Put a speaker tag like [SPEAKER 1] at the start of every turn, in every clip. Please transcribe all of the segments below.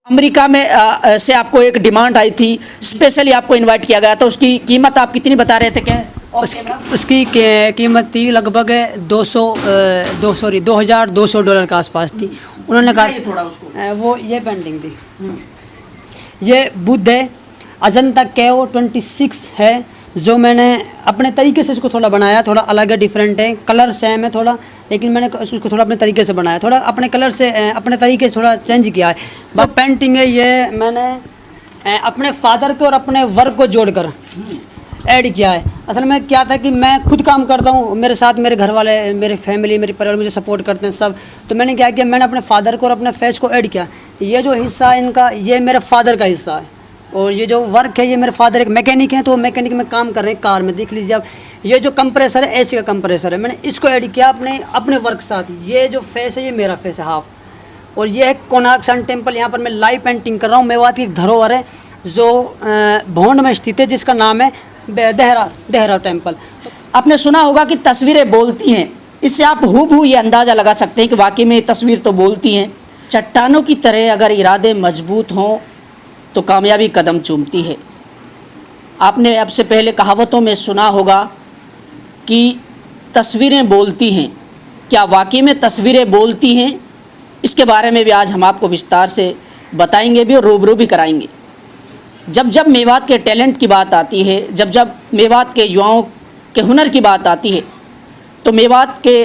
[SPEAKER 1] America में से आपको एक डिमांड आई थी, स्पेशली आपको इनवाइट किया गया था, उसकी कीमत आप कितनी बता रहे थे क्या है?
[SPEAKER 2] उसकी कीमत थी लगभग 2200 डॉलर के आसपास थी। उन्होंने कहा
[SPEAKER 1] थोड़ा उसको
[SPEAKER 2] वो ये पेंटिंग थी, ये बुद्ध है, अजंता केव 26 है, जो मैंने अपने तरीके से इसको थोड़ा बनाया, थोड़ा अलग है, डिफरेंट है, कलर सेम है थोड़ा, लेकिन मैंने उसको थोड़ा अपने तरीके से बनाया, थोड़ा अपने कलर से अपने तरीके से थोड़ा चेंज किया है। वह पेंटिंग है, ये मैंने अपने फादर को और अपने वर्क को जोड़कर ऐड किया है। असल में क्या था कि मैं खुद काम करता हूँ, मेरे साथ मेरे घर वाले, मेरी फैमिली, मेरे परिवार मुझे सपोर्ट करते हैं सब, तो मैंने क्या किया, मैंने अपने फादर को और अपने फेस को ऐड किया। ये जो हिस्सा है इनका, ये मेरे फादर का हिस्सा है, और ये जो वर्क है, ये मेरे फादर एक मैकेनिक हैं, तो मैकेनिक में काम कर रहे हैं कार में, देख लीजिए आप। ये जो कंप्रेसर है, एसी का कंप्रेसर है, मैंने इसको ऐड किया अपने वर्क के साथ। ये जो फेस है, ये मेरा फेस है हाफ, और ये है कोणार्क सन टेम्पल। यहाँ पर मैं लाइव पेंटिंग कर रहा हूँ। मेवात की एक धरोहर है जो भोंड में स्थित है, जिसका नाम है देहरा टेम्पल।
[SPEAKER 1] आपने सुना होगा कि तस्वीरें बोलती हैं, इससे आप हूबहू ये अंदाज़ा लगा सकते हैं कि वाकई में ये तस्वीर तो बोलती हैं। चट्टानों की तरह अगर इरादे मजबूत हों तो कामयाबी कदम चूमती है। आपने अब से पहले कहावतों में सुना होगा कि तस्वीरें बोलती हैं। क्या वाकई में तस्वीरें बोलती हैं? इसके बारे में भी आज हम आपको विस्तार से बताएंगे भी और रूबरू भी कराएंगे। जब जब मेवात के टैलेंट की बात आती है, जब जब मेवात के युवाओं के हुनर की बात आती है, तो मेवात के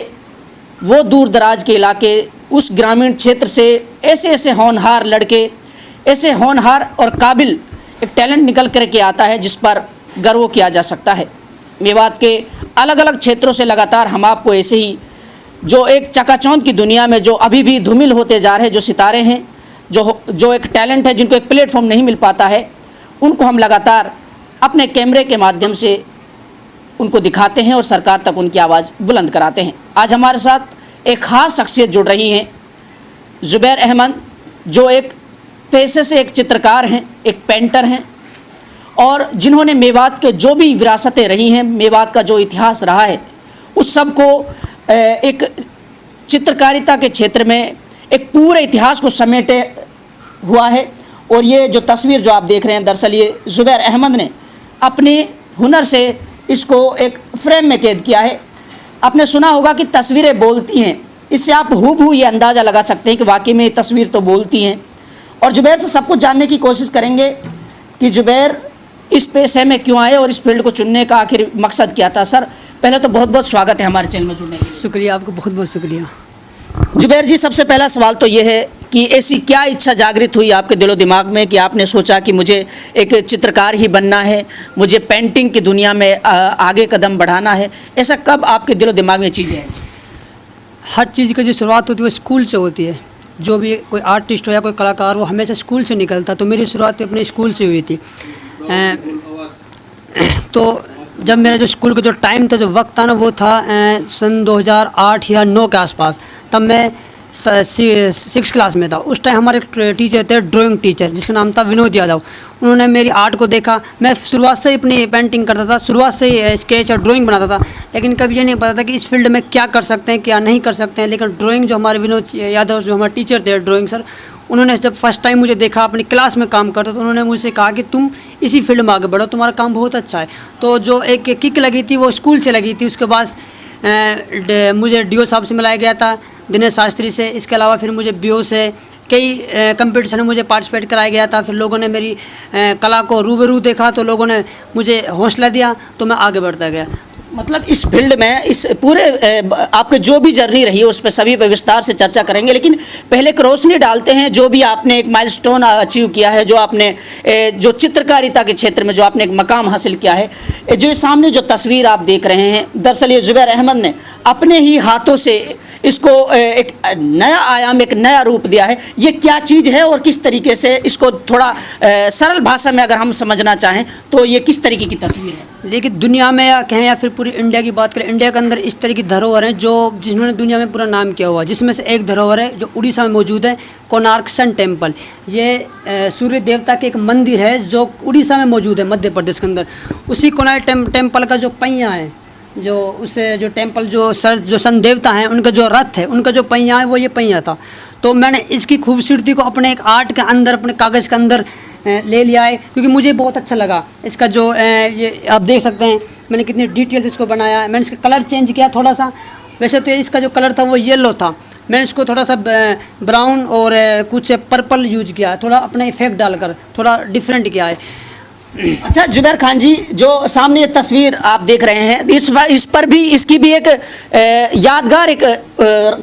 [SPEAKER 1] वो दूर दराज के इलाके, उस ग्रामीण क्षेत्र से ऐसे ऐसे होनहार लड़के, ऐसे होनहार और काबिल एक टैलेंट निकल कर के आता है जिस पर गर्व किया जा सकता है। मेवात के अलग अलग क्षेत्रों से लगातार हम आपको ऐसे ही जो एक चकाचौंध की दुनिया में जो अभी भी धूमिल होते जा रहे जो सितारे हैं, जो एक टैलेंट है, जिनको एक प्लेटफॉर्म नहीं मिल पाता है, उनको हम लगातार अपने कैमरे के माध्यम से उनको दिखाते हैं और सरकार तक उनकी आवाज़ बुलंद कराते हैं। आज हमारे साथ एक ख़ास शख्सियत जुड़ रही हैं, ज़ुबैर अहमद, जो एक पेशे से एक चित्रकार हैं, एक पेंटर हैं, और जिन्होंने मेवात के जो भी विरासतें रही हैं, मेवात का जो इतिहास रहा है, उस सब को एक चित्रकारिता के क्षेत्र में एक पूरे इतिहास को समेटे हुआ है। और ये जो तस्वीर जो आप देख रहे हैं, दरअसल ये ज़ुबैर अहमद ने अपने हुनर से इसको एक फ्रेम में कैद किया है। आपने सुना होगा कि तस्वीरें बोलती हैं, इससे आप हूबहू ये अंदाज़ा लगा सकते हैं कि वाकई में ये तस्वीर तो बोलती हैं। और ज़ुबैर से सब कुछ जानने की कोशिश करेंगे कि ज़ुबैर इस पेशे में क्यों आए और इस फील्ड को चुनने का आखिर मकसद क्या था। सर, पहले तो बहुत बहुत स्वागत है हमारे चैनल में जुड़ने के लिए।
[SPEAKER 2] शुक्रिया, आपको बहुत बहुत शुक्रिया।
[SPEAKER 1] ज़ुबैर जी, सबसे पहला सवाल तो ये है कि ऐसी क्या इच्छा जागृत हुई आपके दिलो दिमाग में कि आपने सोचा कि मुझे एक चित्रकार ही बनना है, मुझे पेंटिंग की दुनिया में आगे कदम बढ़ाना है? ऐसा कब आपके दिलो दिमाग में चीज़ें हैं?
[SPEAKER 2] हर चीज़ की जो शुरुआत होती है वो स्कूल से होती है। जो भी कोई आर्टिस्ट हो या कोई कलाकार हो, हमेशा स्कूल से निकलता। तो मेरी शुरुआत अपने स्कूल से हुई थी। तो जब मेरा जो स्कूल का जो टाइम था, जो वक्त था ना, वो था सन 2008 या 9 के आसपास। तब मैं 6th क्लास में था। उस टाइम हमारे टीचर थे, ड्राइंग टीचर, जिसका नाम था विनोद यादव। उन्होंने मेरी आर्ट को देखा। मैं शुरुआत से ही अपनी पेंटिंग करता था, शुरुआत से ही स्केच और ड्राइंग बनाता था, लेकिन कभी ये नहीं पता था कि इस फील्ड में क्या कर सकते हैं, क्या नहीं कर सकते हैं। लेकिन ड्राइंग जो हमारे विनोद यादव, जो हमारे टीचर थे ड्राइंग सर, उन्होंने जब फर्स्ट टाइम मुझे देखा अपनी क्लास में काम करता, तो उन्होंने मुझसे कहा कि तुम इसी फील्ड में आगे बढ़ो, तुम्हारा काम बहुत अच्छा है। तो जो एक किक लगी थी वो स्कूल से लगी थी। उसके बाद मुझे DO साहब से मिलाया गया था, दिनेश शास्त्री से। इसके अलावा फिर मुझे BO से कई कंपटीशन में मुझे पार्टिसिपेट कराया गया था। फिर लोगों ने मेरी कला को रूबरू देखा, तो लोगों ने मुझे हौसला दिया, तो मैं आगे बढ़ता गया।
[SPEAKER 1] मतलब इस फील्ड में, इस पूरे आपके जो भी जर्नी रही है उस पर सभी पर विस्तार से चर्चा करेंगे, लेकिन पहले एक रोशनी डालते हैं जो भी आपने एक माइलस्टोन अचीव किया है, जो आपने जो चित्रकारिता के क्षेत्र में जो आपने एक मकाम हासिल किया है। जो सामने जो तस्वीर आप देख रहे हैं, दरअसल ये ज़ुबैर अहमद ने अपने ही हाथों से इसको एक नया आयाम, एक नया रूप दिया है। ये क्या चीज़ है और किस तरीके से इसको थोड़ा सरल भाषा में अगर हम समझना चाहें तो ये किस तरीके की तस्वीर है?
[SPEAKER 2] देखिए, दुनिया में या कहें या फिर पूरी इंडिया की बात करें, इंडिया के अंदर इस तरह की धरोहर हैं जो जिन्होंने दुनिया में पूरा नाम किया हुआ है। जिसमें से एक धरोहर है जो उड़ीसा में मौजूद है, कोणार्क सन टेम्पल। ये सूर्य देवता के एक मंदिर है जो उड़ीसा में मौजूद है, मध्य प्रदेश के अंदर। उसी कोणार्क टेम्पल का जो पहिया है, जो टेम्पल जो सन देवता हैं, उनका जो रथ है, उनका जो पहिया है, वो ये पहिया था। तो मैंने इसकी खूबसूरती को अपने एक आर्ट के अंदर, अपने कागज़ के अंदर ले लिया है, क्योंकि मुझे बहुत अच्छा लगा इसका जो ये आप देख सकते हैं मैंने कितनी डिटेल्स इसको बनाया है। मैंने इसका कलर चेंज किया थोड़ा सा, वैसे तो इसका जो कलर था वो येलो था, मैंने इसको थोड़ा सा ब्राउन और कुछ पर्पल यूज किया है, थोड़ा अपना इफेक्ट डालकर थोड़ा डिफरेंट किया है।
[SPEAKER 1] अच्छा जुबैर खान जी, जो सामने ये तस्वीर आप देख रहे हैं, इस पर भी इसकी भी एक यादगार एक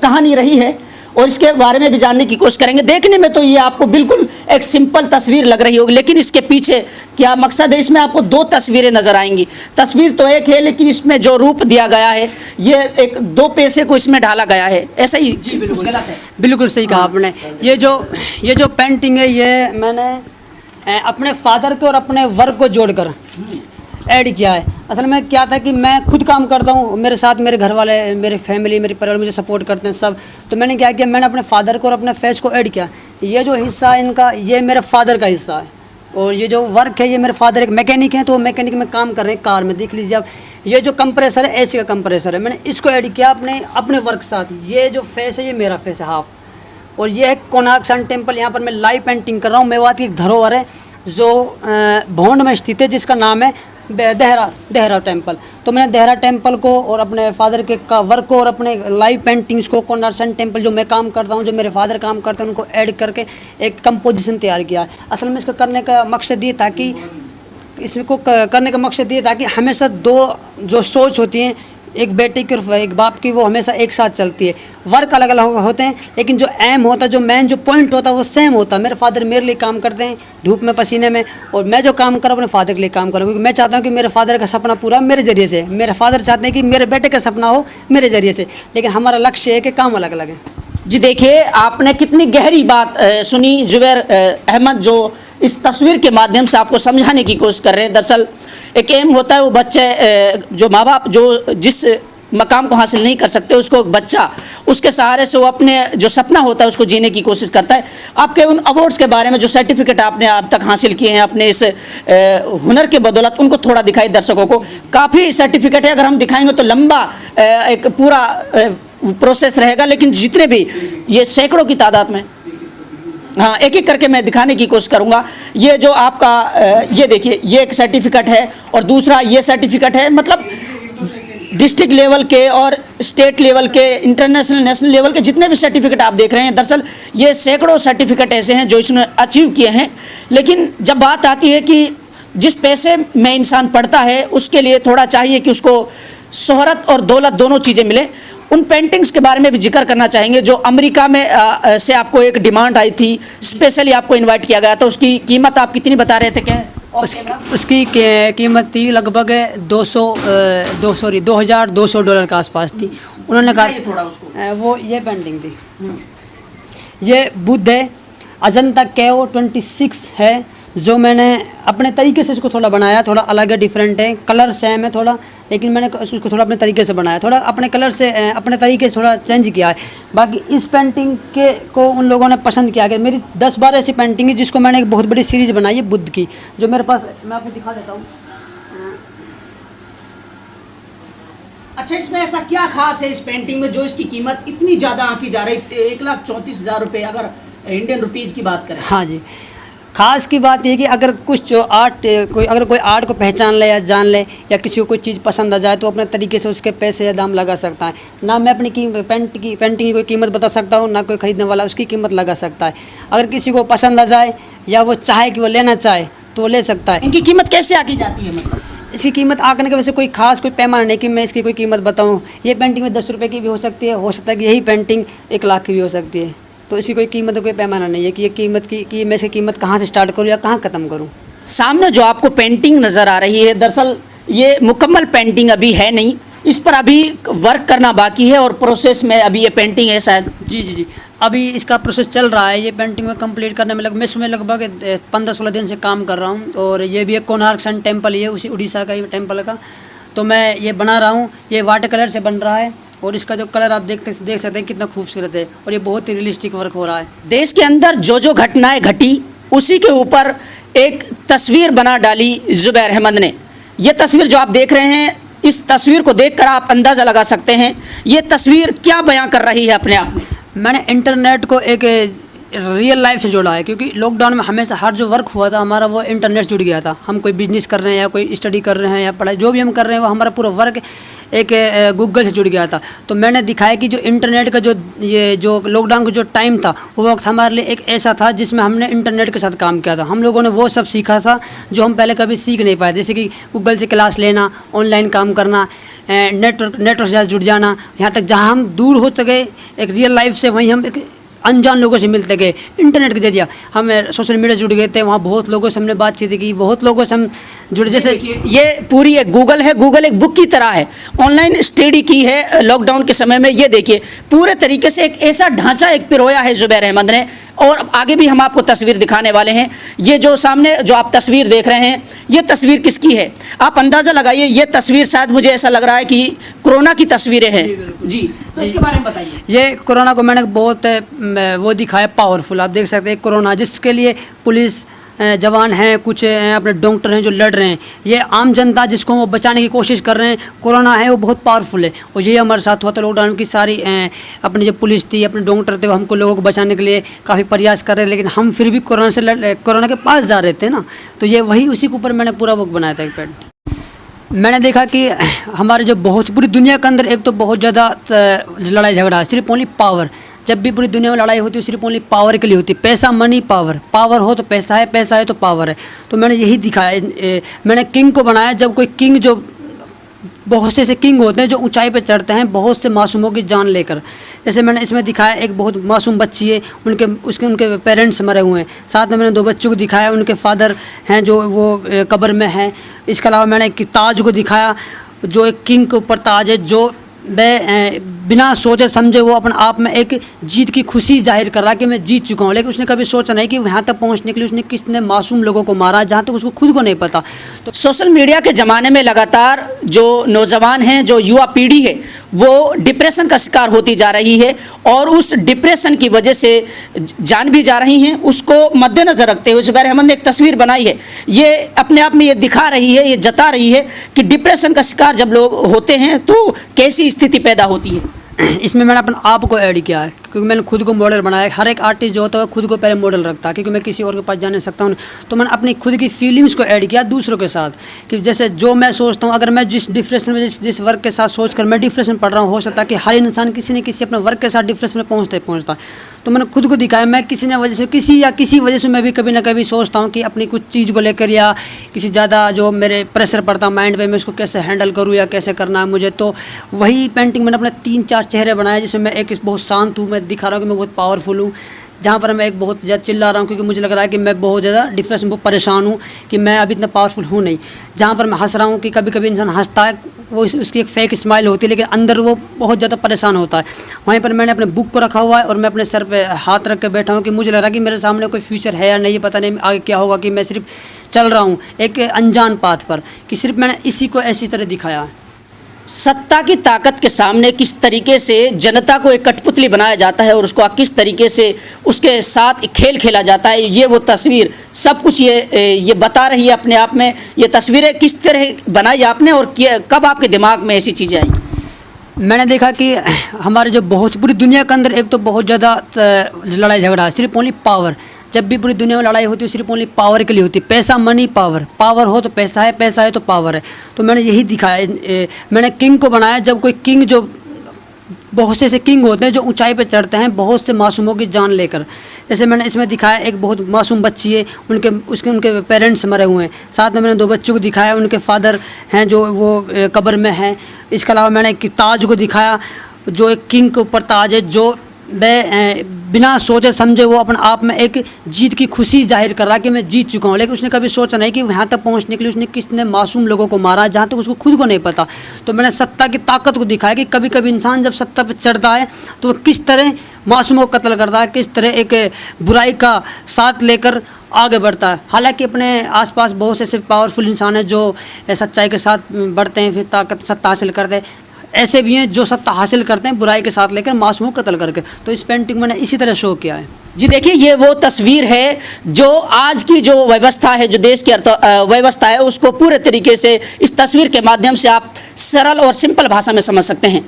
[SPEAKER 1] कहानी रही है और इसके बारे में भी जानने की कोशिश करेंगे। देखने में तो ये आपको बिल्कुल एक सिंपल तस्वीर लग रही होगी, लेकिन इसके पीछे क्या मकसद है? इसमें आपको दो तस्वीरें नजर आएंगी। तस्वीर तो एक है, लेकिन इसमें जो रूप दिया गया है ये एक दो पैसे को इसमें ढाला गया है, ऐसा ही? जी बिल्कुल गलत है।
[SPEAKER 2] बिल्कुल सही कहा आपने। ये जो पेंटिंग है ये मैंने अपने फादर को और अपने वर्क को जोड़कर ऐड किया है। असल में क्या था कि मैं खुद काम करता हूँ, मेरे साथ मेरे घर वाले, मेरी फैमिली, मेरे परिवार मुझे सपोर्ट करते हैं सब, तो मैंने क्या किया, मैंने अपने फादर को और अपने फेस को ऐड किया। ये जो हिस्सा है इनका, ये मेरे फादर का हिस्सा है, और ये जो वर्क है ये मेरे फादर एक मैकेनिक हैं, तो मैकेनिक में काम कर रहे हैं कार में, देख लीजिए आप। ये जो कंप्रेसर है एसी का कंप्रेसर है, मैंने इसको ऐड किया अपने वर्क के साथ। ये जो फेस है ये मेरा फेस है हाफ, और ये है कोणार्क सन टेम्पल। यहाँ पर मैं लाइव पेंटिंग कर रहा हूँ। मेवात की एक धरोहर है जो भोंड में स्थित है, जिसका नाम है देहरा टेम्पल। तो मैंने देहरा टेम्पल को और अपने फादर के का वर्क को और अपने लाइव पेंटिंग्स को, कोणार्क सन टेम्पल जो मैं काम करता हूँ, जो मेरे फादर काम करते हैं, उनको ऐड करके एक कंपोजिशन तैयार किया। असल में इसको करने का मकसद ये था कि हमेशा दो जो सोच होती हैं, एक बेटे की और एक बाप की, वो हमेशा एक साथ चलती है। वर्क अलग अलग होते हैं, लेकिन जो एम होता है, जो मेन जो पॉइंट होता है वो सेम होता है। मेरे फादर मेरे लिए काम करते हैं धूप में पसीने में, और मैं जो काम कर रहा हूँ अपने फादर के लिए काम कर रहा हूँ, क्योंकि मैं चाहता हूँ कि मेरे फादर का सपना पूरा मेरे जरिए से। मेरे फादर चाहते हैं कि मेरे बेटे का सपना हो मेरे जरिए से, लेकिन हमारा लक्ष्य है कि काम अलग अलग है।
[SPEAKER 1] जी देखिए, आपने कितनी गहरी बात सुनी जुबैर अहमद, जो इस तस्वीर के माध्यम से आपको समझाने की कोशिश कर रहे हैं। दरअसल एक एम होता है, वो बच्चे जो माँ बाप जो जिस मकाम को हासिल नहीं कर सकते, उसको बच्चा उसके सहारे से वो अपने जो सपना होता है उसको जीने की कोशिश करता है। आपके उन अवार्ड्स के बारे में, जो सर्टिफिकेट आपने अब तक हासिल किए हैं अपने इस हुनर के बदौलत, उनको थोड़ा दिखाई दर्शकों को। काफ़ी सर्टिफिकेट है, अगर हम दिखाएंगे तो लंबा एक पूरा प्रोसेस रहेगा, लेकिन जितने भी ये सैकड़ों की तादाद में, हाँ एक एक करके मैं दिखाने की कोशिश करूँगा। ये जो आपका ये देखिए, ये एक सर्टिफिकेट है, और दूसरा ये सर्टिफिकेट है। मतलब डिस्ट्रिक्ट लेवल के और स्टेट लेवल के, इंटरनेशनल, नेशनल लेवल के जितने भी सर्टिफिकेट आप देख रहे हैं, दरअसल ये सैकड़ों सर्टिफिकेट ऐसे हैं जो इसने अचीव किए हैं। लेकिन जब बात आती है कि जिस पैसे में इंसान पढ़ता है, उसके लिए थोड़ा चाहिए कि उसको शोहरत और दौलत दोनों चीज़ें मिले। उन पेंटिंग्स के बारे में भी जिक्र करना चाहेंगे, जो अमेरिका में से आपको एक डिमांड आई थी, स्पेशली आपको इन्वाइट किया गया था। उसकी कीमत आप कितनी बता रहे थे? क्या है
[SPEAKER 2] उसकी कीमत थी लगभग $2,200 के आसपास थी। उन्होंने कहा वो ये पेंटिंग थी, ये बुद्ध है, अजंता केव 26 है, जो मैंने अपने तरीके से इसको थोड़ा बनाया, थोड़ा अलग है, डिफरेंट है, कलर सेम है थोड़ा, लेकिन मैंने उसको थोड़ा अपने तरीके से बनाया, थोड़ा अपने कलर से अपने तरीके से थोड़ा चेंज किया है। बाकी इस पेंटिंग को उन लोगों ने पसंद किया कि मेरी 10-12 ऐसी पेंटिंग है जिसको मैंने एक बहुत बड़ी सीरीज़ बनाई है बुद्ध की, जो मेरे पास, मैं आपको दिखा देता हूँ।
[SPEAKER 1] अच्छा, इसमें ऐसा क्या खास है इस पेंटिंग में जो इसकी कीमत इतनी ज़्यादा आंकी जा रही है, 1,34,000 रुपये, अगर इंडियन रुपीज़ की बात करें?
[SPEAKER 2] हाँ जी, खास की बात ये कि अगर कुछ जो अगर कोई आर्ट को पहचान ले या जान ले, या किसी को कोई चीज़ पसंद आ जाए, तो अपने तरीके से उसके पैसे या दाम लगा सकता है। ना मैं अपनी पेंटिंग की कोई कीमत बता सकता हूँ, ना कोई ख़रीदने वाला उसकी कीमत लगा सकता है। अगर किसी को पसंद आ जाए या वो चाहे कि वो लेना चाहे तो वो ले सकता है।
[SPEAKER 1] इनकी कीमत कैसे आकी जाती है? मतलब
[SPEAKER 2] इसकी कीमत आंकने के वैसे कोई खास कोई पैमाना नहीं कि मैं इसकी कोई कीमत बताऊँ। ये पेंटिंग में 10 रुपये की भी हो सकती है, हो सकता है कि यही पेंटिंग 1 लाख की भी हो सकती है। तो इसकी कोई कीमत, कोई पैमाना नहीं है कि ये कीमत कि मैं इसकी कीमत कहाँ से स्टार्ट करूँ या कहाँ ख़त्म करूँ।
[SPEAKER 1] सामने जो आपको पेंटिंग नज़र आ रही है, दरअसल ये मुकम्मल पेंटिंग अभी है नहीं, इस पर अभी वर्क करना बाकी है और प्रोसेस में अभी ये पेंटिंग है शायद।
[SPEAKER 2] जी, अभी इसका प्रोसेस चल रहा है। ये पेंटिंग में कंप्लीट करने में मैं इसमें लगभग 15-16 दिन से काम कर रहा हूँ। और ये भी एक कोणार्क सन टेम्पल, ये उसी उड़ीसा का ही टेम्पल का, तो मैं ये बना रहा हूँ। ये वाटर कलर से बन रहा है, और इसका जो कलर आप देख सकते हैं कितना खूबसूरत है, और ये बहुत ही रियलिस्टिक वर्क हो रहा है।
[SPEAKER 1] देश के अंदर जो जो घटनाएं घटी, उसी के ऊपर एक तस्वीर बना डाली जुबैर अहमद ने। ये तस्वीर जो आप देख रहे हैं, इस तस्वीर को देखकर आप अंदाज़ा लगा सकते हैं ये तस्वीर क्या बयां कर रही है अपने आप में।
[SPEAKER 2] मैंने इंटरनेट को एक रियल लाइफ से जोड़ा है, क्योंकि लॉकडाउन में हमेशा हर जो वर्क हुआ था हमारा वो इंटरनेट जुड़ गया था। हम कोई बिजनेस कर रहे हैं या कोई स्टडी कर रहे हैं या पढ़ाई जो भी हम कर रहे हैं वो हमारा पूरा वर्क एक गूगल से जुड़ गया था। तो मैंने दिखाया कि जो इंटरनेट का जो लॉकडाउन का जो टाइम था वो वक्त हमारे लिए एक ऐसा था जिसमें हमने इंटरनेट के साथ काम किया था। हम लोगों ने वो सब सीखा था जो हम पहले कभी सीख नहीं पाए, जैसे कि गूगल से क्लास लेना, ऑनलाइन काम करना, नेटवर्क से जुड़ जाना। यहाँ तक जहाँ हम दूर हो सके एक रियल लाइफ से, वहीं हम एक अनजान लोगों से मिलते गए। इंटरनेट के जरिए हम सोशल मीडिया जुड़ गए थे, वहाँ बहुत लोगों से हमने बातचीत की, बहुत लोगों से हम जुड़े। जैसे
[SPEAKER 1] ये पूरी एक गूगल है, गूगल एक बुक की तरह है, ऑनलाइन स्टडी की है लॉकडाउन के समय में। ये देखिए पूरे तरीके से एक ऐसा ढांचा एक पिरोया है जुबैर अहमद ने, और आगे भी हम आपको तस्वीर दिखाने वाले हैं। ये जो सामने जो आप तस्वीर देख रहे हैं, ये तस्वीर किसकी है आप अंदाज़ा लगाइए। ये तस्वीर शायद मुझे ऐसा लग रहा है कि कोरोना की तस्वीरें हैं जी, तो इसके बारे में बताइए।
[SPEAKER 2] ये कोरोना को मैंने बहुत वो दिखाया पावरफुल, आप देख सकते हैं कोरोना जिसके लिए पुलिस जवान हैं, कुछ अपने डॉक्टर हैं जो लड़ रहे हैं, ये आम जनता जिसको वो बचाने की कोशिश कर रहे हैं। कोरोना है वो बहुत पावरफुल है, और ये हमारे साथ हुआ था लॉकडाउन की सारी अपनी जो पुलिस थी, अपने डॉक्टर थे, वो हमको लोगों को बचाने के लिए काफ़ी प्रयास कर रहे हैं, लेकिन हम फिर भी कोरोना के पास जा रहे थे ना। तो ये वही उसी के ऊपर मैंने पूरा बुक बनाया था एक पेंट। मैंने देखा कि हमारे जो बहुत पूरी दुनिया के अंदर एक तो बहुत ज़्यादा लड़ाई झगड़ा है, सिर्फ ओनली पावर। जब भी पूरी दुनिया में लड़ाई होती है सिर्फ ओनली पावर के लिए होती है, पैसा मनी पावर, पावर हो तो पैसा है, पैसा है तो पावर है। तो मैंने यही दिखाया, मैंने किंग को बनाया। जब कोई किंग, जो बहुत से किंग होते हैं जो ऊंचाई पे चढ़ते हैं बहुत से मासूमों की जान लेकर, जैसे मैंने इसमें दिखाया एक बहुत मासूम बच्ची है, उनके पेरेंट्स मरे हुए हैं। साथ में मैंने 2 बच्चों को दिखाया, उनके फादर हैं जो वो कब्र में हैं। इसके अलावा मैंने एक ताज को दिखाया, जो एक किंग के ऊपर ताज है, जो बिना सोचे समझे वो अपने आप में एक जीत की खुशी जाहिर कर रहा कि मैं जीत चुका हूँ, लेकिन उसने कभी सोचा नहीं कि यहाँ तक पहुँचने के लिए उसने कितने मासूम लोगों को मारा, जहाँ तक उसको खुद को नहीं पता।
[SPEAKER 1] तो सोशल मीडिया के ज़माने में लगातार जो नौजवान हैं, जो युवा पीढ़ी है, वो डिप्रेशन का शिकार होती जा रही है, और उस डिप्रेशन की वजह से जान भी जा रही हैं। उसको मद्देनज़र रखते हुए जुबैर अहमद ने एक तस्वीर बनाई है। ये अपने आप में ये दिखा रही है, ये जता रही है कि डिप्रेशन का शिकार जब लोग होते हैं तो कैसी स्थिति पैदा होती है।
[SPEAKER 2] इसमें मैंने अपने आप को ऐड किया है, क्योंकि मैंने खुद को मॉडल बनाया। हर एक आर्टिस्ट जो होता है खुद को पहले मॉडल रखता है, क्योंकि मैं किसी और के पास जा नहीं सकता हूँ। तो मैंने अपनी खुद की फीलिंग्स को ऐड किया दूसरों के साथ, कि जैसे जो मैं सोचता हूँ, अगर मैं जिस डिप्रेशन में जिस वर्क के साथ सोचकर मैं डिप्रेशन में पढ़ रहा हूँ, हो सकता है कि हर इंसान किसी न किसी अपने वर्क के साथ डिप्रेशन में पहुँचता। तो मैंने खुद को दिखाया, मैं किसी वजह से मैं भी कभी ना कभी सोचता हूँ कि अपनी कुछ चीज़ को लेकर, या किसी ज़्यादा जो मेरे प्रेशर पड़ता माइंड पे, मैं उसको कैसे हैंडल करूँ या कैसे करना है मुझे। तो वही पेंटिंग मैंने अपने 3-4 चेहरे बनाए, जिसमें मैं एक बहुत शांत हूँ, मैं दिखा रहा हूँ कि मैं बहुत पावरफुल हूँ। जहाँ पर मैं एक बहुत ज़्यादा चिल्ला रहा हूँ, क्योंकि मुझे लग रहा है कि मैं बहुत ज़्यादा डिप्रेशन में परेशान हूँ, कि मैं अभी इतना पावरफुल हूँ नहीं। जहाँ पर मैं हंस रहा हूँ, कि कभी कभी इंसान हंसता है, वो उसकी एक फेक स्माइल होती है, लेकिन अंदर वो बहुत ज़्यादा परेशान होता है। वहीं पर मैंने अपने बुक को रखा हुआ है, और मैं अपने सर पे हाथ रख के बैठा हूँ, कि मुझे लग रहा है कि मेरे सामने कोई फ्यूचर है या नहीं, पता नहीं आगे क्या होगा, कि मैं सिर्फ चल रहा हूँ एक अनजान पाथ पर, कि सिर्फ मैंने इसी को ऐसी तरह दिखाया है।
[SPEAKER 1] सत्ता की ताकत के सामने किस तरीके से जनता को एक कठपुतली बनाया जाता है, और उसको किस तरीके से उसके साथ खेल खेला जाता है, ये वो तस्वीर सब कुछ ये बता रही है अपने आप में। ये तस्वीरें किस तरह बनाई आपने, और कब आपके दिमाग में ऐसी चीज़ें आई?
[SPEAKER 2] मैंने देखा कि हमारे जो बहुत पूरी दुनिया के अंदर एक तो बहुत ज़्यादा लड़ाई झगड़ा है, सिर्फ ओनली पावर। जब भी पूरी दुनिया में लड़ाई होती है सिर्फ ओनली पावर के लिए होती है, पैसा मनी पावर, पावर हो तो पैसा है, पैसा है तो पावर है। तो मैंने यही दिखाया, मैंने किंग को बनाया। जब कोई किंग, जो बहुत से किंग होते हैं जो ऊंचाई पे चढ़ते हैं बहुत से मासूमों की जान लेकर, जैसे मैंने इसमें दिखाया एक बहुत मासूम बच्ची है, उनके पेरेंट्स मरे हुए हैं। साथ में मैंने 2 बच्चों को दिखाया, उनके फादर हैं जो वो कब्र में हैं। इसके अलावा मैंने एक ताज को दिखाया, जो एक किंग के ऊपर ताज है, जो बिना सोचे समझे वो अपने आप में एक जीत की खुशी जाहिर कर रहा कि मैं जीत चुका हूँ, लेकिन उसने कभी सोचा नहीं कि यहाँ तक पहुँचने के लिए उसने कितने मासूम लोगों को मारा, जहाँ तक उसको खुद को नहीं पता। तो मैंने सत्ता की ताकत को दिखाया कि कभी कभी इंसान जब सत्ता पर चढ़ता है तो वो किस तरह मासूमों को कत्ल करता है, किस तरह एक बुराई का साथ लेकर आगे बढ़ता है। हालांकि अपने आसपास बहुत से ऐसे पावरफुल इंसान हैं जो सच्चाई के साथ बढ़ते हैं, फिर सत्ता हासिल करते हैं। ऐसे भी हैं जो सत्ता हासिल करते हैं बुराई के साथ लेकर, मासूमों को कत्ल करके। तो इस पेंटिंग मैंने इसी तरह शो किया है।
[SPEAKER 1] जी देखिए, ये वो तस्वीर है जो आज की जो व्यवस्था है, जो देश की व्यवस्था है, उसको पूरे तरीके से इस तस्वीर के माध्यम से आप सरल और सिंपल भाषा में समझ सकते हैं।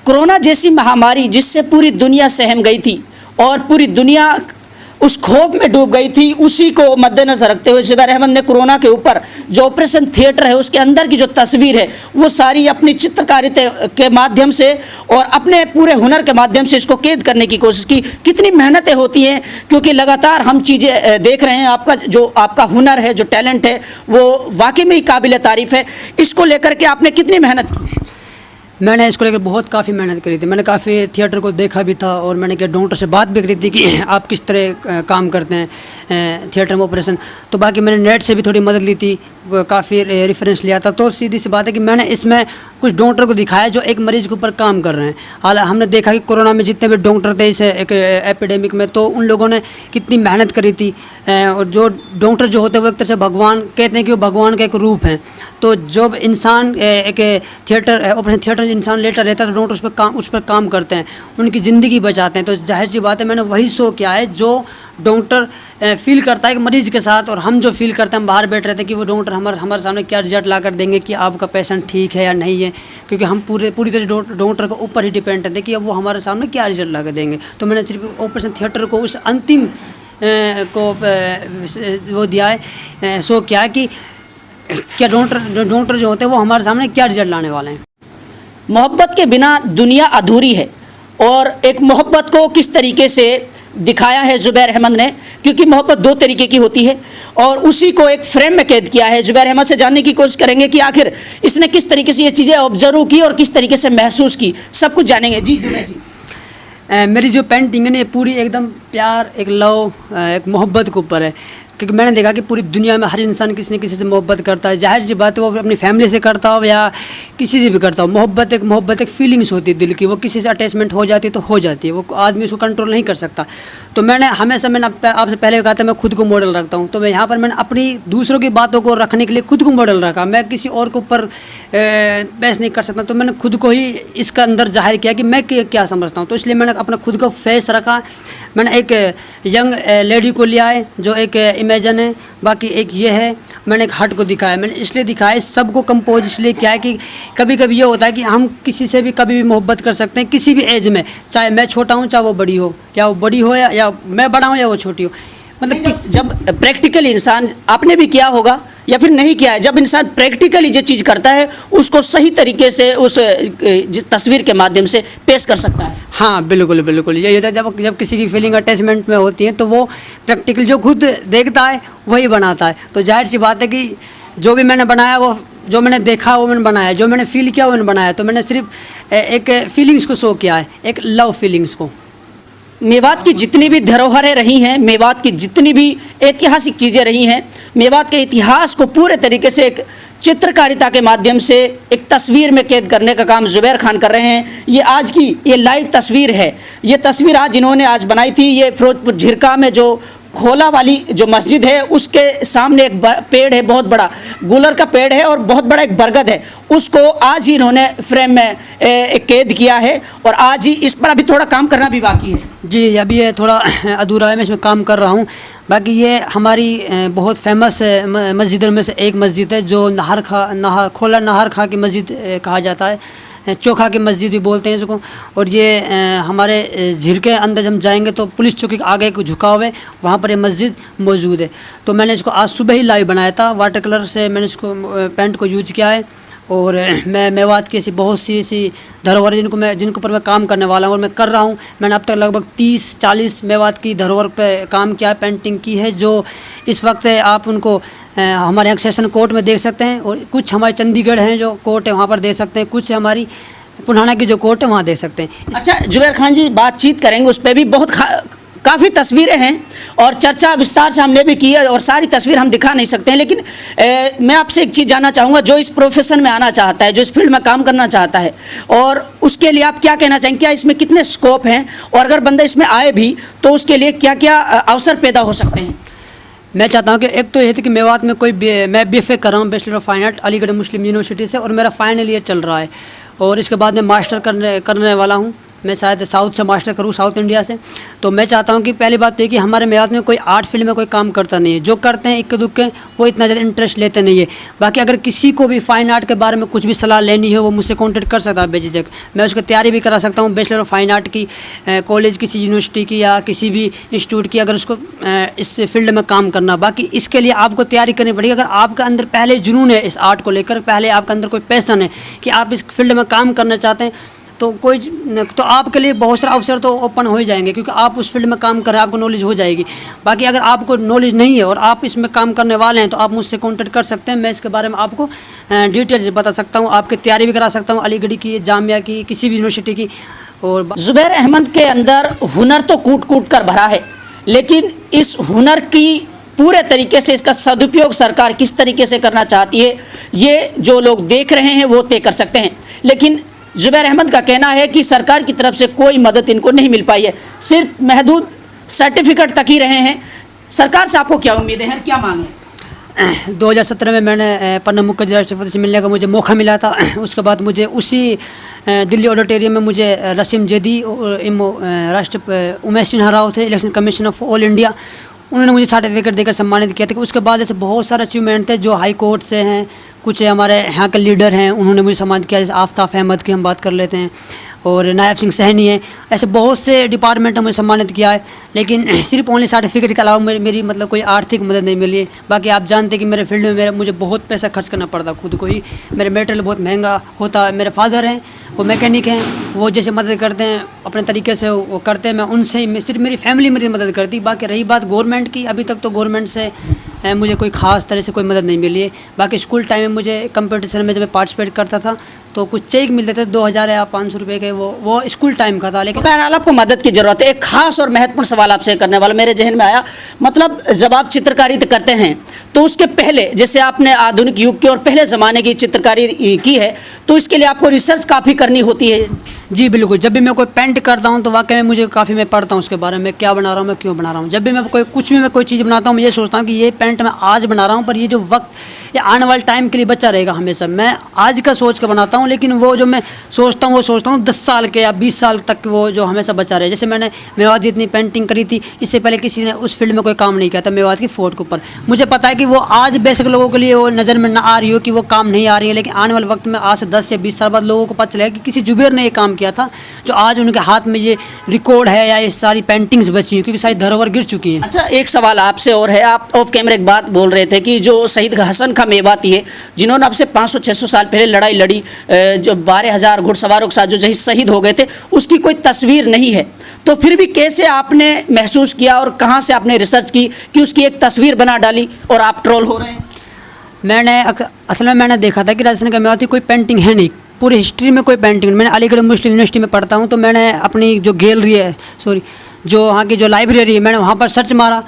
[SPEAKER 1] कोरोना जैसी महामारी जिससे पूरी दुनिया सहम गई थी और पूरी दुनिया उस खौफ में डूब गई थी, उसी को मद्देनजर रखते हुए जुबैर अहमद ने कोरोना के ऊपर जो ऑपरेशन थिएटर है उसके अंदर की जो तस्वीर है वो सारी अपनी चित्रकारिता के माध्यम से और अपने पूरे हुनर के माध्यम से इसको कैद करने की कोशिश की। कितनी मेहनतें होती हैं, क्योंकि लगातार हम चीज़ें देख रहे हैं। आपका हुनर है, जो टैलेंट है, वो वाकई में ही काबिल तारीफ़ है। इसको लेकर के आपने कितनी मेहनत की?
[SPEAKER 2] मैंने इसको लेकर बहुत काफ़ी मेहनत करी थी। मैंने काफ़ी थिएटर को देखा भी था और मैंने क्या डॉक्टर से बात भी करी थी कि आप किस तरह काम करते हैं थिएटर में ऑपरेशन। तो बाकी मैंने नेट से भी थोड़ी मदद ली थी, काफ़ी रेफरेंस लिया था। तो सीधी सी बात है कि मैंने इसमें कुछ डॉक्टर को दिखाया जो एक मरीज़ के ऊपर काम कर रहे हैं। हालांकि हमने देखा कि कोरोना में जितने भी डॉक्टर थे इस एक एपिडेमिक में, तो उन लोगों ने कितनी मेहनत करी थी। और जो डॉक्टर जो होते हैं वो एक तरह से भगवान कहते हैं कि वो भगवान का एक रूप है। तो जब इंसान एक थिएटर ऑपरेशन थिएटर इंसान लेटा रहता है तो डॉक्टर उस पर काम करते हैं, उनकी ज़िंदगी बचाते हैं। तो जाहिर सी बात है मैंने वही शो किया है जो डॉक्टर फील करता है कि मरीज़ के साथ, और हम जो फील करते हैं हम बाहर बैठ रहते हैं कि वो डॉक्टर हमारे सामने क्या रिजल्ट ला कर देंगे कि आपका पेशेंट ठीक है या नहीं है, क्योंकि हम पूरी तरह डॉक्टर के ऊपर ही डिपेंड रहते हैं कि अब वो हमारे सामने क्या रिजल्ट ला कर देंगे। तो मैंने सिर्फ ऑपरेशन थिएटर को उस अंतिम को वो दिया है, शो किया है कि क्या डॉक्टर जो होते हैं वो हमारे सामने क्या रिजल्ट लाने वाले हैं।
[SPEAKER 1] मोहब्बत के बिना दुनिया अधूरी है, और एक मोहब्बत को किस तरीके से दिखाया है जुबैर अहमद ने, क्योंकि मोहब्बत दो तरीके की होती है और उसी को एक फ्रेम में कैद किया है। जुबैर अहमद से जानने की कोशिश करेंगे कि आखिर इसने किस तरीके से ये चीज़ें ऑब्जर्व की और किस तरीके से महसूस की, सब कुछ जानेंगे। जी जुबैर जी।
[SPEAKER 2] मेरी जो पेंटिंग है ना ये पूरी एकदम प्यार, एक लव, एक मोहब्बत के ऊपर है, क्योंकि मैंने देखा कि पूरी दुनिया में हर इंसान किसी न किसी से मोहब्बत करता है। जाहिर सी बात है वो अपनी फैमिली से करता हो या किसी से भी करता हो। मोहब्बत एक फीलिंग्स होती है दिल की, वो किसी से अटैचमेंट हो जाती है तो हो जाती है, वो आदमी उसको कंट्रोल नहीं कर सकता। तो मैंने आपसे पहले कहा था मैं खुद को मॉडल रखता हूँ, तो मैं यहाँ पर मैंने अपनी दूसरों की बातों को रखने के लिए खुद को मॉडल रखा। मैं किसी और के ऊपर बहस नहीं कर सकता, तो मैंने खुद को ही इसका अंदर जाहिर किया कि मैं क्या समझता हूँ। तो इसलिए मैंने अपना खुद का फेस रखा। मैंने एक यंग लेडी को लिया है जो एक इमेजन है, बाकी एक ये है। मैंने एक हार्ट को दिखाया, मैंने इसलिए दिखाया, सबको कंपोज इसलिए किया है कि कभी कभी ये होता है कि हम किसी से भी कभी भी मोहब्बत कर सकते हैं, किसी भी एज में, चाहे मैं छोटा हूँ चाहे वो बड़ी हो, या वो बड़ी हो या मैं बड़ा हूँ या वो छोटी हो। मतलब
[SPEAKER 1] जब प्रैक्टिकल इंसान, आपने भी किया होगा या फिर नहीं किया है, जब इंसान प्रैक्टिकली जो चीज़ करता है उसको सही तरीके से उस तस्वीर के माध्यम से पेश कर सकता है।
[SPEAKER 2] हाँ बिल्कुल बिल्कुल, यही होता है जब किसी की फीलिंग अटैचमेंट में होती है तो वो प्रैक्टिकल जो खुद देखता है वही बनाता है। तो जाहिर सी बात है कि जो भी मैंने बनाया वो जो मैंने देखा वो मैंने बनाया, जो मैंने फील किया वो मैंने बनाया। तो मैंने सिर्फ एक फीलिंग्स को शो किया है, एक लव फीलिंग्स को।
[SPEAKER 1] मेवात की जितनी भी धरोहरें रही हैं, मेवात की जितनी भी ऐतिहासिक चीज़ें रही हैं, मेवात के इतिहास को पूरे तरीके से एक चित्रकारिता के माध्यम से एक तस्वीर में कैद करने का काम जुबैर खान कर रहे हैं। ये आज की ये लाइव तस्वीर है, ये तस्वीर आज इन्होंने आज बनाई थी। ये फिरोजपुर झिरका में जो खोला वाली जो मस्जिद है उसके सामने एक पेड़ है, बहुत बड़ा गुलर का पेड़ है और बहुत बड़ा एक बरगद है, उसको आज ही इन्होंने फ्रेम में कैद किया है और आज ही इस पर अभी थोड़ा काम करना भी बाकी है।
[SPEAKER 2] जी अभी ये थोड़ा अधूरा है, मैं इसमें काम कर रहा हूँ। बाकी ये हमारी बहुत फेमस मस्जिदों में से एक मस्जिद है जो खोला नहर खा की मस्जिद कहा जाता है, चोखा की मस्जिद भी बोलते हैं इसको। और ये हमारे झिरके अंदर जब जाएंगे तो पुलिस चौकी के आगे एक झुकाव है, वहाँ पर ये मस्जिद मौजूद है। तो मैंने इसको आज सुबह ही लाइव बनाया था, वाटर कलर से मैंने इसको पेंट को यूज किया है। और मैं मेवात की ऐसी बहुत सी ऐसी धरोहर जिनके ऊपर मैं काम करने वाला हूँ और मैं कर रहा हूँ। मैंने अब तक लगभग 30-40 मेवात की धरोहर पे काम किया, पेंटिंग की है, जो इस वक्त आप उनको हमारे यहाँ सेशन कोर्ट में देख सकते हैं, और कुछ हमारे चंडीगढ़ हैं जो कोर्ट है वहाँ पर देख सकते हैं, कुछ हमारी पुराना की जो कोर्ट है वहाँ देख सकते हैं।
[SPEAKER 1] अच्छा जुबैर खान जी, बातचीत करेंगे उस पर भी, बहुत काफ़ी तस्वीरें हैं और चर्चा विस्तार से हमने भी की है और सारी तस्वीर हम दिखा नहीं सकते हैं, लेकिन मैं आपसे एक चीज़ जानना चाहूँगा, जो इस प्रोफेशन में आना चाहता है, जो इस फील्ड में काम करना चाहता है, और उसके लिए आप क्या कहना चाहेंगे? क्या इसमें कितने स्कोप हैं, और अगर बंदा इसमें आए भी तो उसके लिए क्या क्या अवसर पैदा हो सकते हैं?
[SPEAKER 2] मैं चाहता हूँ कि एक तो ये थी कि मेवात में मैं BFA कर रहा हूँ, bachelor of fine art, Aligarh Muslim university से, और मेरा फाइनल ईयर चल रहा है, और इसके बाद मैं मास्टर करने वाला हूँ मैं शायद साउथ से मास्टर करूँ, साउथ इंडिया से। तो मैं चाहता हूँ कि पहली बात तो ये कि हमारे मेवात में कोई आर्ट फील्ड में कोई काम करता नहीं है, जो करते हैं इक्के दुक्के वो इतना ज़्यादा इंटरेस्ट लेते नहीं है। बाकी अगर किसी को भी फाइन आर्ट के बारे में कुछ भी सलाह लेनी है वो मुझसे कॉन्टेक्ट कर सकता है बेझिझक। मैं उसकी तैयारी भी करा सकता हूँ, बैचलर ऑफ फाइन आर्ट की कॉलेज किसी यूनिवर्सिटी की या किसी भी इंस्टीट्यूट की, अगर उसको इस फील्ड में काम करना। बाकी इसके लिए आपको तैयारी करनी पड़ेगी। अगर आपके अंदर पहले जुनून है इस आर्ट को लेकर, पहले आपके अंदर कोई पैशन है कि आप इस फील्ड में काम करना चाहते हैं, तो आपके लिए बहुत सारे अवसर तो ओपन हो ही जाएंगे, क्योंकि आप उस फील्ड में काम कर रहे हैं, आपको नॉलेज हो जाएगी। बाकी अगर आपको नॉलेज नहीं है और आप इसमें काम करने वाले हैं तो आप मुझसे कांटेक्ट कर सकते हैं। मैं इसके बारे में आपको डिटेल्स बता सकता हूँ, आपकी तैयारी भी करा सकता हूँ, अलीगढ़ की, जामिया की, किसी भी यूनिवर्सिटी की। और
[SPEAKER 1] जुबैर अहमद के अंदर हुनर तो कूट कूट कर भरा है, लेकिन इस हुनर की पूरे तरीके से इसका सदुपयोग सरकार किस तरीके से करना चाहती है ये जो लोग देख रहे हैं वो तय कर सकते हैं। लेकिन जुबैर अहमद का कहना है कि सरकार की तरफ से कोई मदद इनको नहीं मिल पाई है, सिर्फ महदूद सर्टिफिकेट तक ही रहे हैं। सरकार से आपको क्या उम्मीदें हैं, क्या मांग है?
[SPEAKER 2] 2017 में मैंने प्रणब मुखर्जी राष्ट्रपति से मिलने का मुझे मौका मिला था। उसके बाद मुझे उसी दिल्ली ऑडिटोरियम में मुझे रसीम जैदी उमेश सिन्हा राव थे, election commission of all India, उन्होंने मुझे सर्टिफिकेट देकर सम्मानित किया था। उसके बाद ऐसे बहुत सारे अचीवमेंट थे जो हाई कोर्ट से हैं, कुछ हमारे यहाँ के लीडर हैं उन्होंने मुझे सम्मानित किया, जैसे आफ्ताब अहमद की हम बात कर लेते हैं, और नायब सिंह सहनी है। ऐसे बहुत से डिपार्टमेंट ने मुझे सम्मानित किया है, लेकिन सिर्फ ओनली सर्टिफिकेट के अलावा मेरी मतलब कोई आर्थिक मदद नहीं मिली है। बाकी आप जानते हैं कि मेरे फील्ड में मुझे बहुत पैसा खर्च करना पड़ता खुद को ही, मेरे मटेरियल बहुत महंगा होता है। मेरे फादर हैं वो मैकेनिक हैं, वो जैसे मदद करते हैं अपने तरीके से वो करते हैं, मैं उनसे ही, सिर्फ मेरी फैमिली मेरी मदद करती। बाकी रही बात गवर्नमेंट की, अभी तक तो गवर्नमेंट से मुझे कोई ख़ास तरह से कोई मदद नहीं मिली है। बाकी स्कूल टाइम में मुझे कंपटीशन में जब मैं पार्टिसिपेट करता था तो कुछ चेक मिलते थे 2000 या 500 रुपये के, वो स्कूल टाइम का था। लेकिन
[SPEAKER 1] बहरहाल आपको मदद की ज़रूरत है। एक खास और महत्वपूर्ण सवाल आपसे करने वाला मेरे जहन में आया, मतलब जब आप चित्रकारी करते हैं तो उसके पहले, जैसे आपने आधुनिक युग के और पहले ज़माने की चित्रकारी की है, तो इसके लिए आपको रिसर्च काफ़ी करनी होती है।
[SPEAKER 2] जी बिल्कुल, जब भी मैं कोई पेंट करता हूँ तो वाकई में मुझे काफ़ी, मैं पढ़ता हूँ उसके बारे में, क्या बना रहा हूँ मैं, क्यों बना रहा हूँ। जब भी मैं कोई चीज़ बनाता हूँ मैं ये सोचता हूँ कि ये पेंट मैं आज बना रहा हूँ, पर ये जो वक्त ये आने वाले टाइम के लिए बचा रहेगा हमेशा। मैं आज का सोच कर बनाता हूँ, लेकिन वो जो मैं सोचता हूँ वो सोचता हूँ 10 साल के या 20 साल तक वो जो हमेशा बचा रहे। जैसे मैंने मेवात की इतनी पेंटिंग करी थी, इससे पहले किसी ने उस फील्ड में कोई काम नहीं किया था मेवात की फोर्ट के ऊपर। मुझे पता है कि वो आज बेशक लोगों के लिए वो नज़र में ना आ रही हो कि वो काम नहीं आ रही है, लेकिन आने वाले वक्त में आज से 10 या 20 साल बाद लोगों को पता चलेगा कि किसी जुबैर ने ये काम किया था, जो आज उनके हाथ में ये रिकॉर्ड है या ये सारी पेंटिंग्स बची हैं, क्योंकि सारी धरोहर गिर चुकी हैं।
[SPEAKER 1] अच्छा, एक सवाल आपसे और है। आप ऑफ कैमरा एक बात बोल रहे थे कि जो शहीद हसन खां मेवाती है, जिन्होंने अब से 500-600 साल पहले लड़ाई लड़ी, जो 12,000 घुड़सवारों के साथ जो शहीद हो गए थे, उसकी कोई तस्वीर नहीं है, तो फिर भी कैसे आपने महसूस किया और कहाँ से आपने रिसर्च की कि उसकी एक तस्वीर बना डाली और आप ट्रोल हो रहे हैं?
[SPEAKER 2] असल में मैंने देखा था कि राजस्थान का मेवाती कोई पेंटिंग है नहीं, पूरी हिस्ट्री में कोई पेंटिंग। मैंने अलीगढ़ मुस्लिम यूनिवर्सिटी में पढ़ता हूँ, तो मैंने अपनी जो गैलरी है, जो वहाँ की जो लाइब्रेरी है, मैंने वहाँ पर सर्च मारा,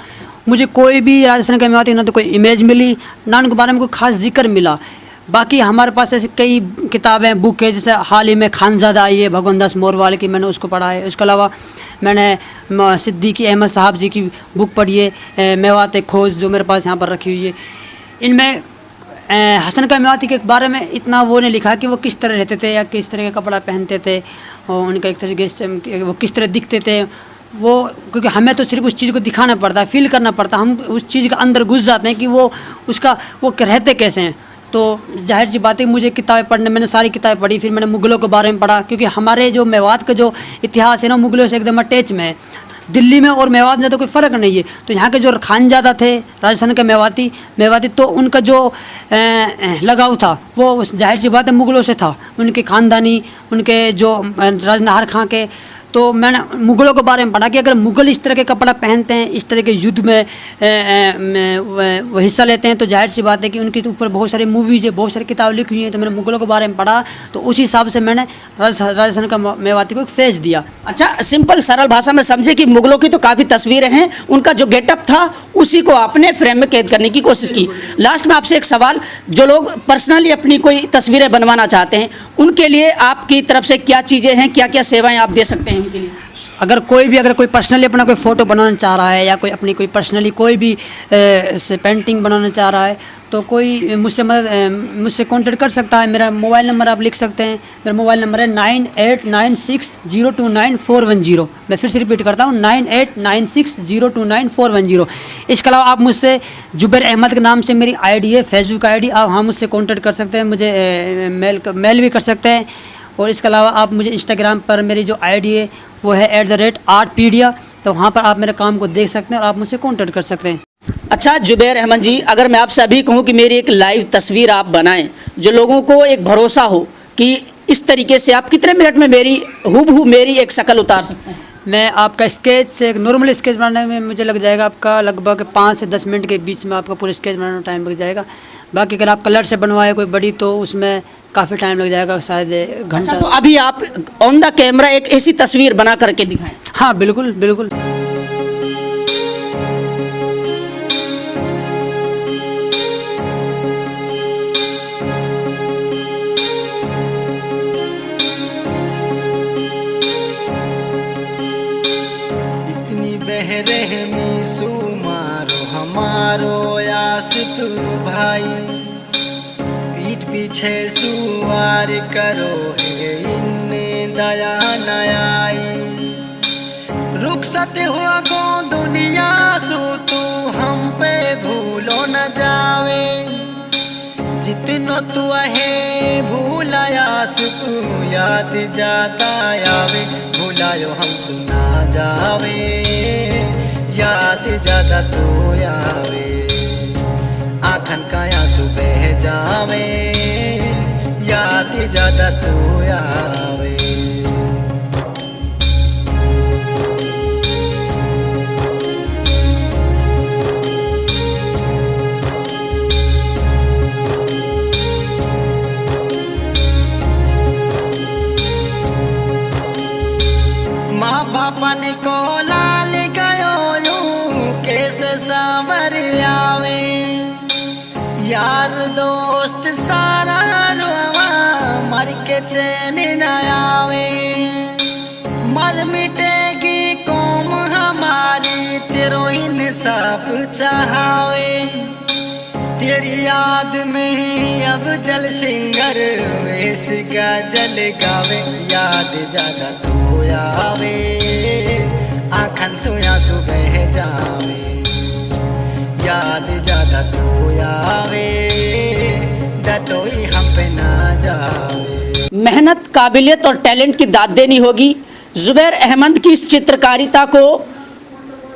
[SPEAKER 2] मुझे कोई भी राजस्थान का मेवाती ना तो कोई इमेज मिली, ना उनके बारे में कोई खास जिक्र मिला। बाकी हमारे पास ऐसी कई किताबें, बुक है, जैसे हाल ही में खानज़ादा आई है भगवान दास मोरवाल की, मैंने उसको पढ़ा है। उसके अलावा मैंने सिद्दीकी अहमद साहब जी की बुक पढ़ी है, मेवात खोज, जो मेरे पास यहाँ पर रखी हुई है। इनमें हसन का मेवाती के बारे में इतना वो नहीं लिखा कि वो किस तरह रहते थे या किस तरह का कपड़ा पहनते थे और उनका एक तरीके से वो किस तरह दिखते थे, वो क्योंकि हमें तो सिर्फ उस चीज़ को दिखाना पड़ता है, फील करना पड़ता है, हम उस चीज़ के अंदर घुस जाते हैं कि वो रहते कैसे हैं। तो जाहिर सी बात है, मुझे किताबें पढ़ने, मैंने सारी किताबें पढ़ी, फिर मैंने मुग़लों के बारे में पढ़ा, क्योंकि हमारे जो मेवात का जो इतिहास है ना, मुग़लों से एकदम अटैच में है। दिल्ली में और मेवात में तो कोई फ़र्क नहीं है। तो यहाँ के जो खानज़ादा थे राजस्थान के मेवाती तो उनका जो लगाव था वो जाहिर सी बात है मुग़लों से था, उनके ख़ानदानी, उनके जो नाहर खां के। तो मैंने मुग़लों के बारे में पढ़ा कि अगर मुग़ल इस तरह के कपड़ा पहनते हैं, इस तरह के युद्ध में वो हिस्सा लेते हैं, तो जाहिर सी बात है कि उनके ऊपर बहुत सारी मूवीज़ है, बहुत सारी किताबें लिखी हुई हैं। तो मैंने मुग़लों के बारे में पढ़ा, तो उसी हिसाब से मैंने राजस्थान का मेवाती को एक फेस दिया।
[SPEAKER 1] अच्छा, सिंपल सरल भाषा में समझे कि मुग़लों की तो काफ़ी तस्वीरें हैं, उनका जो गेटअप था उसी को आपने फ्रेम में कैद करने की कोशिश की। लास्ट में आपसे एक सवाल, जो लोग पर्सनली अपनी कोई तस्वीरें बनवाना चाहते हैं, उनके लिए आपकी तरफ से क्या चीज़ें हैं, क्या क्या सेवाएँ आप दे सकते हैं उनके लिए?
[SPEAKER 2] अगर कोई पर्सनली अपना कोई फ़ोटो बनाना चाह रहा है या कोई अपनी कोई पर्सनली कोई भी पेंटिंग बनाना चाह रहा है, तो कोई मुझसे कांटेक्ट कर सकता है। मेरा मोबाइल नंबर आप लिख सकते हैं। मेरा मोबाइल नंबर है 9896029410। मैं फिर से रिपीट करता हूँ 9896029410। इसके अलावा आप मुझसे जुबैर अहमद के नाम से मेरी आईडी है, फेसबुक आईडी, आप हाँ मुझसे कांटेक्ट कर सकते हैं, मुझे मेल भी कर सकते हैं। और इसके अलावा आप मुझे इंस्टाग्राम पर मेरी जो आईडी है वो है @artpedia, तो वहाँ पर आप मेरे काम को देख सकते हैं और आप मुझसे कांटेक्ट कर सकते हैं।
[SPEAKER 1] अच्छा जुबैर अहमद जी, अगर मैं आपसे अभी कहूँ कि मेरी एक लाइव तस्वीर आप बनाएं, जो लोगों को एक भरोसा हो कि इस तरीके से आप कितने मिनट में मेरी हूबहू मेरी एक शक्ल उतार सकते हैं?
[SPEAKER 2] मैं आपका स्केच से एक नॉर्मल स्केच बनाने में मुझे लग जाएगा आपका लगभग 5 से 10 मिनट के बीच में आपका पूरा स्केच बनाने में टाइम लग जाएगा। बाकी अगर आप कलर से बनवाए कोई बड़ी तो उसमें काफ़ी टाइम लग जाएगा, शायद घंटा।
[SPEAKER 1] अच्छा, तो अभी आप ऑन द कैमरा एक ऐसी तस्वीर बना करके दिखाएं।
[SPEAKER 2] हाँ बिल्कुल बिल्कुल।
[SPEAKER 3] रहमी सुमारो हमारो आसिफ भाई, पीठ पीछे सुवार करो है इन्ने दया न आई। रुखसत हुआ गो दुनिया सो तू हम पे भूलो न जावे, जितनो तू है भूलाया सुख याद जाता आवे, भूलायो हम सुना जावे याद ज्यादा तो आवे, आखन काया सुबह जावे याद ज्यादा तो आवे। माँ बापन को लाल गयो कैसे सावर आवे, यार दोस्त सारा रोवा मर के चैन न आवे। मर मिटेगी कौम हमारी तेरो इंसाफ चाहावे, तेरी याद में अब जल सिंगर वेश का जल गावे, याद ज्यादा तो आवे आखन सोया सुबह जावे, याद ज्यादा तो आवे डटोई हम पे ना जावे।
[SPEAKER 1] मेहनत, काबिलियत और टैलेंट की दाद देनी होगी। जुबैर अहमद की इस चित्रकारिता को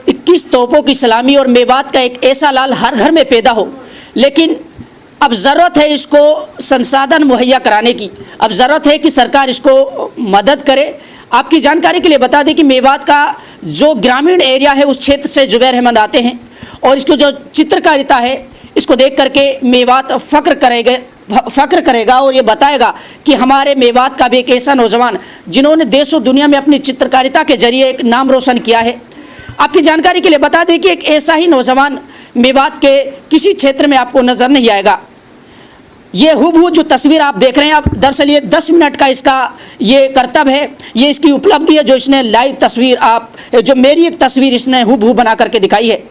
[SPEAKER 1] 21 तोपों की सलामी और मेवात का एक ऐसा लाल हर घर में पैदा हो, लेकिन अब ज़रूरत है इसको संसाधन मुहैया कराने की। अब ज़रूरत है कि सरकार इसको मदद करे। आपकी जानकारी के लिए बता दें कि मेवात का जो ग्रामीण एरिया है उस क्षेत्र से जुबैर अहमद आते हैं और इसको जो चित्रकारिता है इसको देख करके मेवात फ़ख्र करेगा और ये बताएगा कि हमारे मेवात का भी एक ऐसा नौजवान जिन्होंने देश और दुनिया में अपनी चित्रकारिता के जरिए एक नाम रोशन किया है। आपकी जानकारी के लिए बता दें कि एक ऐसा ही नौजवान मेवात के किसी क्षेत्र में आपको नज़र नहीं आएगा। ये हूबहू जो तस्वीर आप देख रहे हैं, आप दरअसल ये 10 मिनट का इसका ये करतब है, ये इसकी उपलब्धि है जो इसने लाइव तस्वीर आप जो मेरी एक तस्वीर इसने हूबहू बना करके दिखाई है।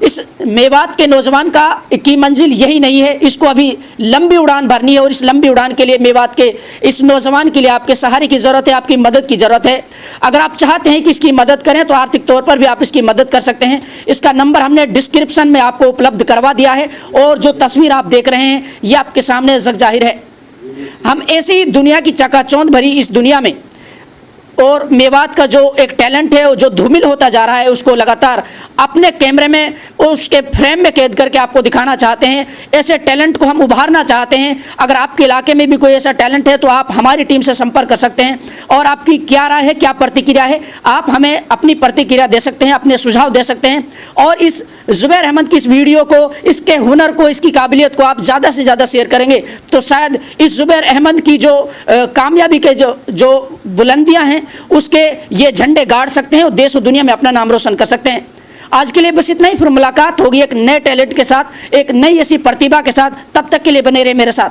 [SPEAKER 1] इस मेवात के नौजवान की मंजिल यही नहीं है, इसको अभी लंबी उड़ान भरनी है और इस लंबी उड़ान के लिए मेवात के इस नौजवान के लिए आपके सहारे की ज़रूरत है, आपकी मदद की ज़रूरत है। अगर आप चाहते हैं कि इसकी मदद करें तो आर्थिक तौर पर भी आप इसकी मदद कर सकते हैं। इसका नंबर हमने डिस्क्रिप्शन में आपको उपलब्ध करवा दिया है और जो तस्वीर आप देख रहे हैं ये आपके सामने जग जाहिर है। हम ऐसी दुनिया की चकाचौंध भरी इस दुनिया में और मेवात का जो एक टैलेंट है जो धूमिल होता जा रहा है उसको लगातार अपने कैमरे में उसके फ्रेम में कैद करके आपको दिखाना चाहते हैं। ऐसे टैलेंट को हम उभारना चाहते हैं। अगर आपके इलाके में भी कोई ऐसा टैलेंट है तो आप हमारी टीम से संपर्क कर सकते हैं और आपकी क्या राय है, क्या प्रतिक्रिया है, आप हमें अपनी प्रतिक्रिया दे सकते हैं, अपने सुझाव दे सकते हैं और इस जुबैर अहमद की इस वीडियो को, इसके हुनर को, इसकी काबिलियत को आप ज़्यादा से ज़्यादा शेयर करेंगे तो शायद इस जुबैर अहमद की जो कामयाबी के जो बुलंदियां हैं उसके ये झंडे गाड़ सकते हैं और देश और दुनिया में अपना नाम रोशन कर सकते हैं। आज के लिए बस इतना ही। फिर मुलाकात होगी एक नए टैलेंट के साथ, एक नई ऐसी प्रतिभा के साथ। तब तक के लिए बने रहे मेरे साथ।